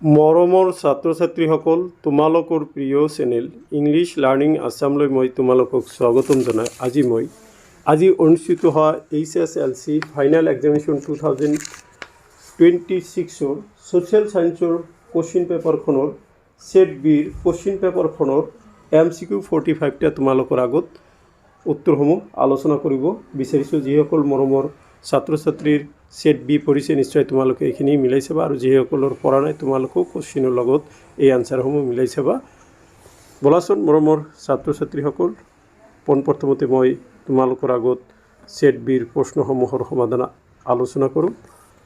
মৰমৰ ছাত্ৰ ছাত্ৰীসকল, তোমালোকৰ প্ৰিয় চেনেল ইংলিছ লাৰ্ণিং আছামলৈ মই তোমালোকক স্বাগতম জনাই আজি অনুষ্ঠিত হোৱা HSLC ফাইনেল এক্সামিনেশ্যন 2026 ছ'চিয়েল ছায়েন্সৰ কুৱেশ্যন পেপাৰখনৰ সেট বিৰ কুৱেশ্যন পেপাৰখনৰ MCQ 45টা তোমালোকৰ আগত উত্তৰসমূহ আলোচনা কৰিব বিচাৰিছোঁ। যিসকল মৰমৰ ছাত্ৰ ছাত্ৰীৰ সেট বি পঢ়িছে নিশ্চয় তোমালোকে এইখিনি মিলাই চাবা, আৰু যিসকলৰ পৰা নাই তোমালোকেও কুৱেশ্যনৰ লগত এই আনচাৰসমূহ মিলাই চাবা। বলাচোন মৰমৰ ছাত্ৰ ছাত্ৰীসকল, পোনপ্ৰথমতে মই তোমালোকৰ আগত সেট বিৰ প্ৰশ্নসমূহৰ সমাধান আলোচনা কৰোঁ।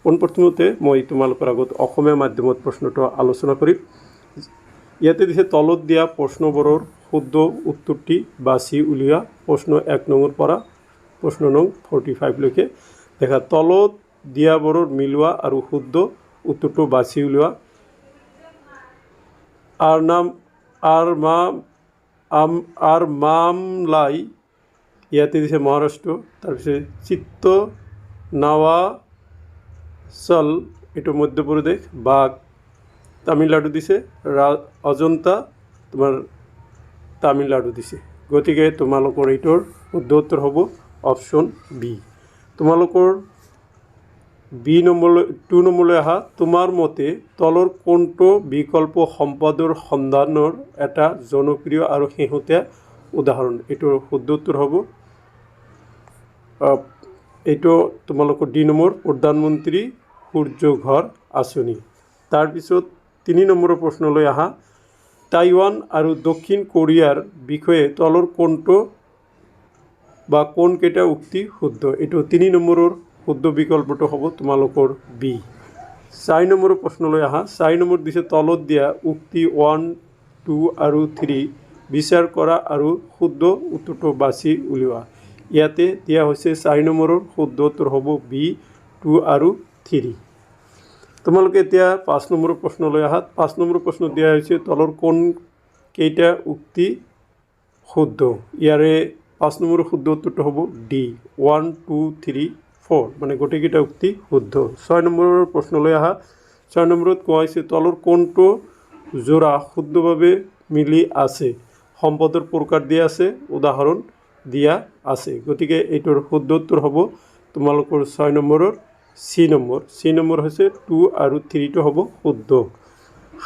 পোনপ্ৰথমতে মই তোমালোকৰ আগত অসমীয়া মাধ্যমত প্ৰশ্নটো আলোচনা কৰিম। ইয়াতে দিছে তলত দিয়া প্ৰশ্নবোৰৰ শুদ্ধ উত্তৰটি বাছি উলিওৱা। প্ৰশ্ন 1 নম্বৰ পৰা প্ৰশ্ন নং 45লৈকে দেখা। তলত দিয়াবোৰৰ মিলোৱা আৰু শুদ্ধ উত্তৰটো বাছি উলিওৱা। মামলাই ইয়াতে দিছে মহাৰাষ্ট্ৰ। তাৰপিছত চিত্তনাৱাচল এইটো মধ্যপ্ৰদেশ। বাঘ তামিলনাডু দিছে। অজন্তা তোমাৰ তামিলনাডু দিছে। গতিকে তোমালোকৰ এইটোৰ শুদ্ধ উত্তৰ হ'ব অপশ্যন বি। তোমালোকৰ বি নম্বৰলৈ 2 নম্বৰলৈ আহা। তোমাৰ মতে তলৰ কোনটো বিকল্প সম্পদৰ সন্ধানৰ এটা জনপ্ৰিয় আৰু শেহতীয়া উদাহৰণ? এইটোৰ শুদ্ধ উত্তৰ হ'ব এইটো তোমালোকৰ ডি নম্বৰ প্ৰধানমন্ত্ৰী সূৰ্য ঘৰ আঁচনি। তাৰপিছত 3 নম্বৰৰ প্ৰশ্নলৈ আহা। টাইৱান আৰু দক্ষিণ কোৰিয়াৰ বিষয়ে তলৰ কোনটো বা কোনকেইটা উক্তি শুদ্ধ? এইটো 3 নম্বৰৰ শুদ্ধ বিকল্পটো হ'ব তোমালোকৰ বি। 4 নম্বৰৰ প্ৰশ্নলৈ আহা। 4 নম্বৰ দিছে তলত দিয়া উক্তি 1, 2 আৰু 3 বিচাৰ কৰা আৰু শুদ্ধ উত্তৰটো বাছি উলিওৱা। ইয়াতে দিয়া হৈছে 4 নম্বৰৰ শুদ্ধ উত্তৰ হ'ব বি, 2 আৰু 3। তোমালোকে এতিয়া 5 নম্বৰৰ প্ৰশ্নলৈ আহা। 5 নম্বৰৰ প্ৰশ্ন দিয়া হৈছে তলৰ কোন কেইটা উক্তি শুদ্ধ? ইয়াৰে 5 নম্বৰৰ শুদ্ধ উত্তৰটো হ'ব ডি, 1, 2, 3, 4 মানে গোটেইকেইটা উক্তি শুদ্ধ। 6 নম্বৰৰ প্ৰশ্নলৈ আহা। 6 নম্বৰত কোৱা হৈছে তলৰ কোনটো যোৰা শুদ্ধভাৱে মিলি আছে? সম্পদৰ প্ৰকাৰ দিয়া আছে, উদাহৰণ দিয়া আছে। গতিকে এইটোৰ শুদ্ধ উত্তৰ হ'ব তোমালোকৰ 6 নম্বৰৰ চি নম্বৰ। চি নম্বৰ হৈছে 2 আৰু 3টো হ'ব শুদ্ধ।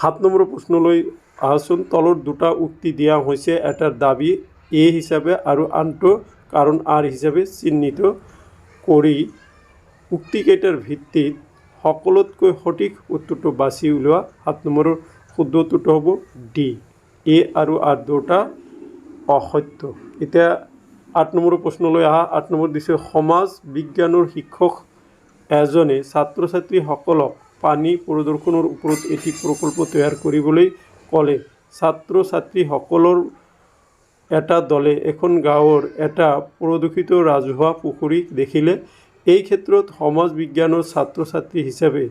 7 নম্বৰৰ প্ৰশ্নলৈ আহাচোন। তলৰ দুটা উক্তি দিয়া হৈছে এটাৰ দাবী এ হিচাপে আৰু আনটো কাৰণ আৰ হিচাপে চিহ্নিত কৰি উক্তিকেইটাৰ ভিত্তিত সকলোতকৈ সঠিক উত্তৰটো বাছি উলিওৱা। 7 নম্বৰৰ শুদ্ধ উত্তৰটো হ'ব ডি, এ আৰু আৰ দুটা অসত্য। এতিয়া 8 নম্বৰৰ প্ৰশ্নলৈ আহা। 8 নম্বৰ দিছে সমাজ বিজ্ঞানৰ শিক্ষক এজনে ছাত্ৰ ছাত্ৰীসকলক পানী প্ৰদূষণৰ ওপৰত এটি প্ৰকল্প তৈয়াৰ কৰিবলৈ ক'লে। ছাত্ৰ ছাত্ৰীসকলৰ এটা দলে এখন গাঁৱৰ এটা প্ৰদূষিত ৰাজহুৱা পুখুৰী দেখিলে। এই ক্ষেত্ৰত সমাজ বিজ্ঞানৰ ছাত্ৰ ছাত্ৰী হিচাপে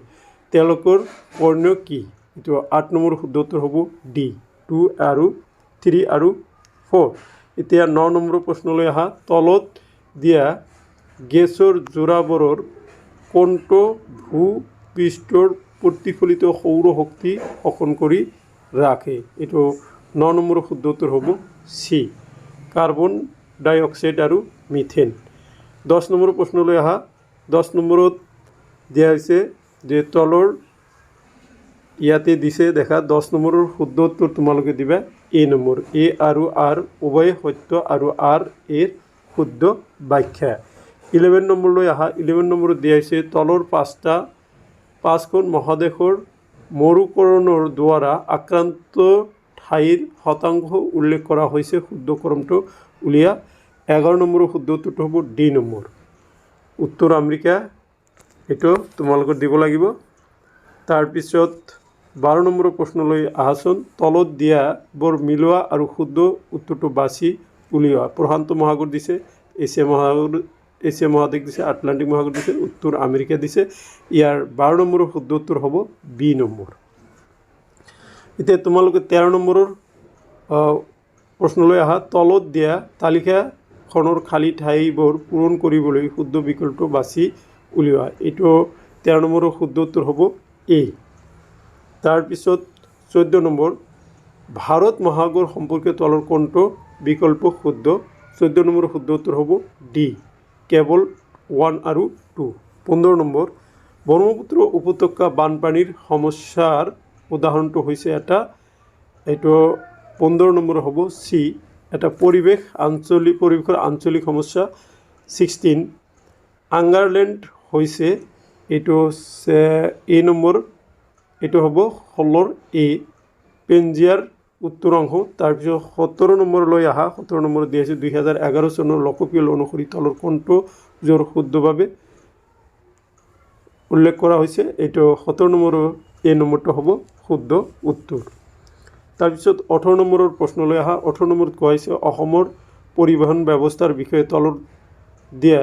তেওঁলোকৰ কৰ্ণীয় কি? এইটো 8 নম্বৰ শুদ্ধ উত্তৰ হ'ব ডি, 2 আৰু 3 আৰু 4। এতিয়া 9 নম্বৰৰ প্ৰশ্নলৈ আহা। তলত দিয়া গেছৰ যোৰাবোৰৰ কোনটো ভূপৃষ্ঠৰ প্ৰতিফলিত সৌৰ শক্তি শোষণ কৰি ৰাখে? এইটো 9 নম্বৰৰ শুদ্ধ উত্তৰ হ'ব চি, কাৰ্বন ডাই অক্সাইড আৰু মিথেন। 10 নম্বৰৰ প্ৰশ্নলৈ আহা। 10 নম্বৰত দিয়া হৈছে যে তলৰ ইয়াতে দিছে দেখা 10 নম্বৰৰ শুদ্ধ উত্তৰ তোমালোকে দিবা এ নম্বৰ। এ আৰু আৰ উভয় সত্য আৰু আৰ এৰ শুদ্ধ ব্যাখ্যা। 11 নম্বৰলৈ আহা। 11 নম্বৰত দিয়া হৈছে তলৰ পাঁচখন মহাদেশৰ মৰুকৰণৰ দ্বাৰা আক্ৰান্ত ঠাইৰ শতাংশ উল্লেখ কৰা হৈছে। শুদ্ধ ক্ৰমটো উলিওৱা। 11 নম্বৰৰ শুদ্ধ উত্তৰটো হ'ব ডি নম্বৰ, উত্তৰ আমেৰিকা। এইটো তোমালোকে দিব লাগিব। তাৰপিছত 12 নম্বৰৰ প্ৰশ্নলৈ আহাচোন। তলত দিয়াবোৰ মিলোৱা আৰু শুদ্ধ উত্তৰটো বাছি উলিওৱা। প্ৰশান্ত মহাসাগৰ দিছে, এছিয়া মহাদেশ দিছে, আটলাণ্টিক মহাসাগৰ দিছে, উত্তৰ আমেৰিকা দিছে। ইয়াৰ 12 নম্বৰৰ শুদ্ধ উত্তৰ হ'ব বি নম্বৰ। এতিয়া তোমালোকে 13 নম্বৰৰ প্ৰশ্নলৈ আহা। তলত দিয়া তালিকাখনৰ খালী ঠাইবোৰ পূৰণ কৰিবলৈ শুদ্ধ বিকল্পটো বাছি উলিওৱা। এইটো 13 নম্বৰৰ শুদ্ধ উত্তৰ হ'ব এ। তাৰপিছত 14 নম্বৰ ভাৰত মহাসাগৰ সম্পৰ্কে তলৰ কোনটো বিকল্প শুদ্ধ 14 নম্বৰৰ শুদ্ধ উত্তৰ হ'ব ডি কেৱল 1 আৰু 2 15 নম্বৰ ব্ৰহ্মপুত্ৰ উপত্যকা বানপানীৰ সমস্যাৰ উদাহৰণটো হৈছে এটা এইটো 15 নম্বৰ হ'ব চি এটা পৰিৱেশৰ আঞ্চলিক সমস্যা 16 আঙ্গাৰলেণ্ড হৈছে এইটো এ নম্বৰ এইটো হ'ব 16 এ পেঞ্জিয়াৰ উত্তৰ অংশ তাৰপিছত 17 নম্বৰলৈ আহা 17 নম্বৰ দিয়া আছে 2011 চনৰ লোকপিয়ল অনুসৰি তলৰ কোনটো জোৰ শুদ্ধভাৱে উল্লেখ কৰা হৈছে এইটো 17 নম্বৰ এ নম্বৰটো হ'ব শুদ্ধ উত্তৰ তাৰপিছত 18 নম্বৰৰ প্ৰশ্নলৈ আহা 18 নম্বৰত কোৱা হৈছে অসমৰ পৰিবহণ ব্যৱস্থাৰ বিষয়ে তলত দিয়া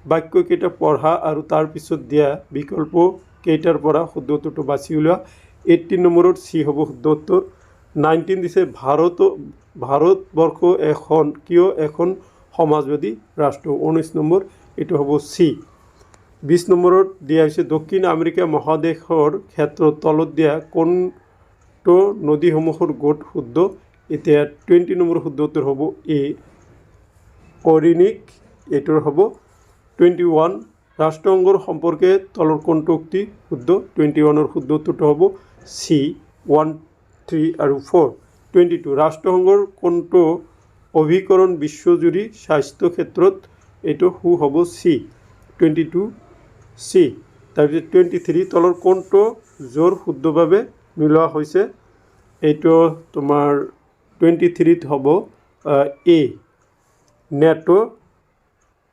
বাক্যকেইটা পঢ়া আৰু তাৰপিছত দিয়া বিকল্প কেইটাৰ পৰা শুদ্ধ উত্তৰটো বাছি উলিওৱা 18 নম্বৰত চি হ'ব শুদ্ধ উত্তৰ 19 দিছে ভাৰতবৰ্ষ কিয় এখন সমাজবাদী ৰাষ্ট্ৰ 19 নম্বৰ এইটো হ'ব চি 20 নম্বৰত দিয়া হৈছে দক্ষিণ আমেৰিকা মহাদেশৰ ক্ষেত্ৰত তলত দিয়া কোনটো নদীসমূহৰ গোট শুদ্ধ এতিয়া 20 নম্বৰ শুদ্ধ উত্তৰ হ'ব এ অৰিনিক এইটোৰ হ'ব 21 ৰাষ্ট্ৰসংঘৰ সম্পৰ্কে তলৰ কোনটো উক্তি শুদ্ধ 21ৰ শুদ্ধ উত্তৰটো হ'ব চি 1 3 আৰু 4 22 ৰাষ্ট্ৰসংঘৰ কোনটো অভিকৰণ বিশ্বজুৰি স্বাস্থ্য ক্ষেত্ৰত এইটো হ'ব চি 22 চি তাৰপিছত 23 তলৰ কোনটো জোৰ শুদ্ধভাৱে মিলোৱা হৈছে এইটো তোমাৰ 23ত হ'ব এ নেটো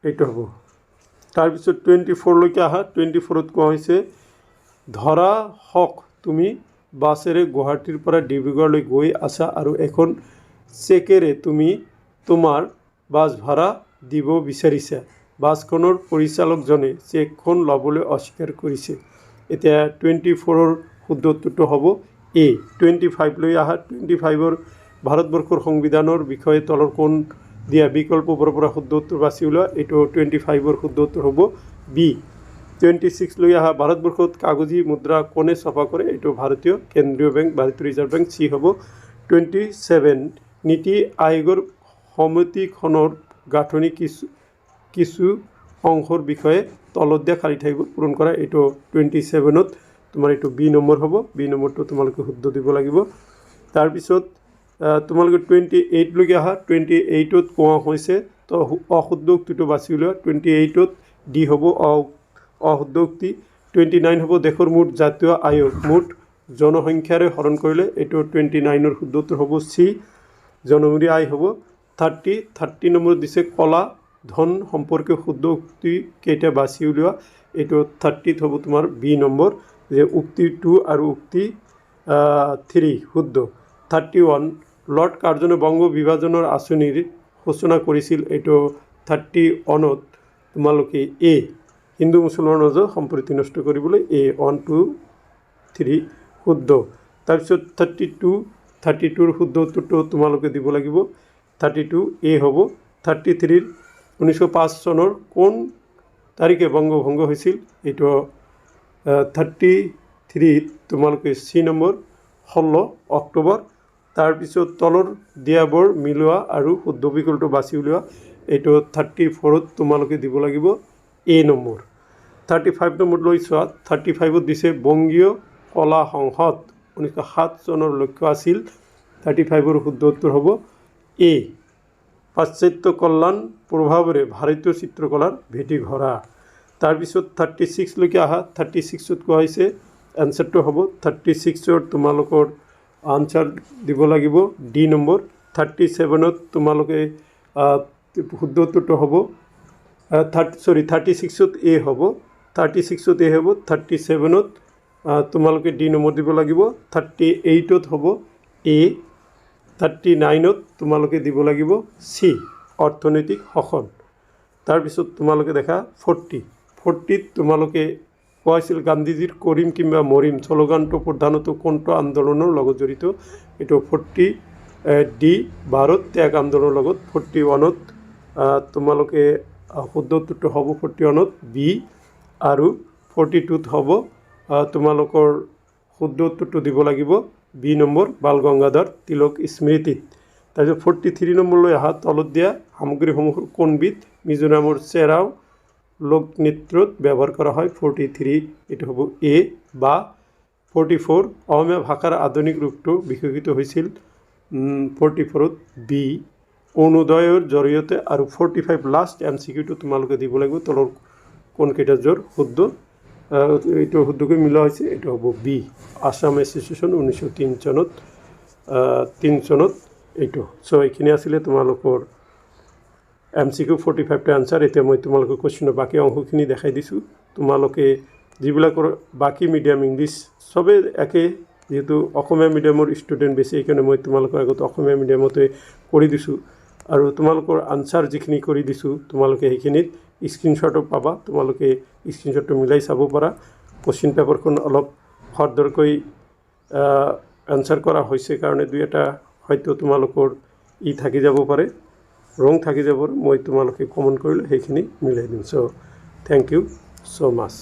এইটো হ'ব তাৰপিছত 24লৈকে আহা 24ত কোৱা হৈছে ধৰা হওক তুমি বাছেৰে গুৱাহাটীৰ পৰা ডিব্ৰুগড়লৈ গৈ আছা আৰু এখন চেকেৰে তুমি তোমাৰ বাছ ভাড়া দিব বিচাৰিছা বাছখনৰ পৰিচালকজনে চেকখন ল'বলৈ অস্বীকাৰ কৰিছে এতিয়া 24ৰ শুদ্ধ উত্তৰটো হ'ব এ 25 লৈ আহা 25ৰ ভাৰতবৰ্ষৰ সংবিধানৰ বিষয়ে তলৰ কোন দিয়া বিকল্পৰ পৰা শুদ্ধ উত্তৰ বাছি ওলোৱা এইটো 25ৰ শুদ্ধ উত্তৰ হ'ব বি 26 লৈ আহা ভাৰতবৰ্ষত কাগজী মুদ্ৰা কোনে ছপা কৰে এইটো ভাৰতীয় কেন্দ্ৰীয় বেংক ভাৰতীয় ৰিজাৰ্ভ বেংক চি হ'ব 27 নীতি আয়োগৰ সমিতিখনৰ গাঁথনি কিছু অংশৰ বিষয়ে তলত দিয়া খালী ঠাইবোৰ পূৰণ কৰা এইটো 27ত তোমাৰ এইটো বি নম্বৰ হ'ব বি নম্বৰটো তোমালোকে শুদ্ধ দিব লাগিব তাৰপিছত তোমালোকে 28লৈকে আহা 28ত কোৱা হৈছে তো অশুদ্ধ উক্তিটো বাছি উলিওৱা 28ত ডি হ'ব অশুদ্ধ উক্তি 29 হ'ব দেশৰ মুঠ জাতীয় আয়ক মুঠ জনসংখ্যাৰে হৰণ কৰিলে এইটো 29ৰ শুদ্ধ উত্তৰ হ'ব চি জনমূৰি আয় হ'ব 30 নম্বৰত দিছে কলা ধন সম্পৰ্কে শুদ্ধ উক্তি কেইটা বাছি উলিওৱা এইটো 30ত হ'ব তোমাৰ বি নম্বৰ যে উক্তি 2 আৰু উক্তি 3 শুদ্ধ 31 লৰ্ড কাৰ্জনে বংগ বিভাজনৰ আঁচনিৰ সূচনা কৰিছিল এইটো 31ত তোমালোকে এ হিন্দু মুছলমানৰ মাজত সম্প্ৰীতি নষ্ট কৰিবলৈ এ 1 2 3 শুদ্ধ তাৰপিছত 32ৰ শুদ্ধ উত্তৰটো তোমালোকে দিব লাগিব 32 এ হ'ব 33ৰ 1905 চনৰ কোন তাৰিখে বংগভংগ হৈছিল এইটো 33ত তোমালোকে চি নম্বৰ 16 অক্টোবৰ তাৰপিছত তলৰ দিয়াবোৰ মিলোৱা আৰু শুদ্ধ বিকল্পটো বাছি উলিওৱা এইটো 34ত তোমালোকে দিব লাগিব এ নম্বৰ 35 নম্বৰ লৈ চোৱা 35ত দিছে বংগীয় কলা সংসদ 1907 চনৰ লক্ষ্য আছিল 35ৰ শুদ্ধ উত্তৰ হ'ব এ পাশ্চাত্য কল্যাণ প্ৰভাৱেৰে ভাৰতীয় চিত্ৰকলাৰ ভেটি ঘৰা তাৰপিছত 36লৈকে আহা 36ত কোৱা হৈছে এনচাৰটো হ'ব 36ৰ তোমালোকৰ আনচাৰ দিব লাগিব ডি নম্বৰ 37ত তোমালোকে শুদ্ধ উত্তৰটো হ'ব 36ত এ হ'ব 36ত এ হ'ব 37ত তোমালোকে ডি নম্বৰ দিব লাগিব 38ত হ'ব এ 39ত তোমালোকে দিব লাগিব চি অৰ্থনৈতিক শোষণ তাৰপিছত তোমালোকে দেখা 40ত তোমালোকে কোৱা হৈছিল গান্ধীজীৰ কৰিম কিংবা মৰিম শ্লোগানটো প্ৰধানতঃ কোনটো আন্দোলনৰ লগত জড়িত এইটো 40 ডি ভাৰত ত্যাগ আন্দোলনৰ লগত 41ত তোমালোকে শুদ্ধ উত্তৰটো হ'ব 41ত বি আৰু 42ত হ'ব তোমালোকৰ শুদ্ধ উত্তৰটো দিব লাগিব বি নম্বৰ বাল গংগাধৰ তিলক স্মৃতিত। তাৰপিছত 43 নম্বৰলৈ অহা তলত দিয়া সামগ্ৰীসমূহৰ কোনবিধ মিজোৰামৰ চেৰাও লোকনৃত্যত ব্যৱহাৰ কৰা হয়? 43 এইটো হ'ব এ বা 44 অসমীয়া ভাষাৰ আধুনিক ৰূপটো বিকশিত হৈছিল 44ত বি অৰুণোদয়ৰ জৰিয়তে। আৰু 45 লাষ্ট MCQটো তোমালোকে দিব লাগিব তলৰ কোনকেইটা জোৰ শুদ্ধ এইটো শুদ্ধকৈ মিলোৱা হৈছে এইটো হ'ব বি আছাম এছ'চিয়েশ্যন 1903 চনত 3 চনত এইটো। চ' এইখিনি আছিলে তোমালোকৰ MCQ 45টা আনচাৰ। এতিয়া মই তোমালোকৰ কুৱেশ্যনৰ বাকী অংশখিনি দেখাই দিছোঁ। তোমালোকে যিবিলাকৰ বাকী মিডিয়াম ইংলিছ চবেই একে, যেহেতু অসমীয়া মিডিয়ামৰ ষ্টুডেণ্ট বেছি সেইকাৰণে মই তোমালোকৰ আগত অসমীয়া মিডিয়ামতে কৰি দিছোঁ। আৰু তোমালোকৰ আনচাৰ যিখিনি কৰি দিছোঁ তোমালোকে সেইখিনিত স্ক্ৰীনশ্বটো পাবা, তোমালোকে স্ক্ৰীনশ্বটটো মিলাই চাব পাৰা। কুৱেশ্যন পেপাৰখন অলপ ফৰ্দৰকৈ এনচাৰ কৰা হৈছে কাৰণে দুই এটা হয়তো তোমালোকৰ থাকি যাব পাৰে, ৰং থাকি যাব, মই তোমালোকে কমেণ্ট কৰিলে সেইখিনি মিলাই দিম। চ' থেংক ইউ ছ' মাছ।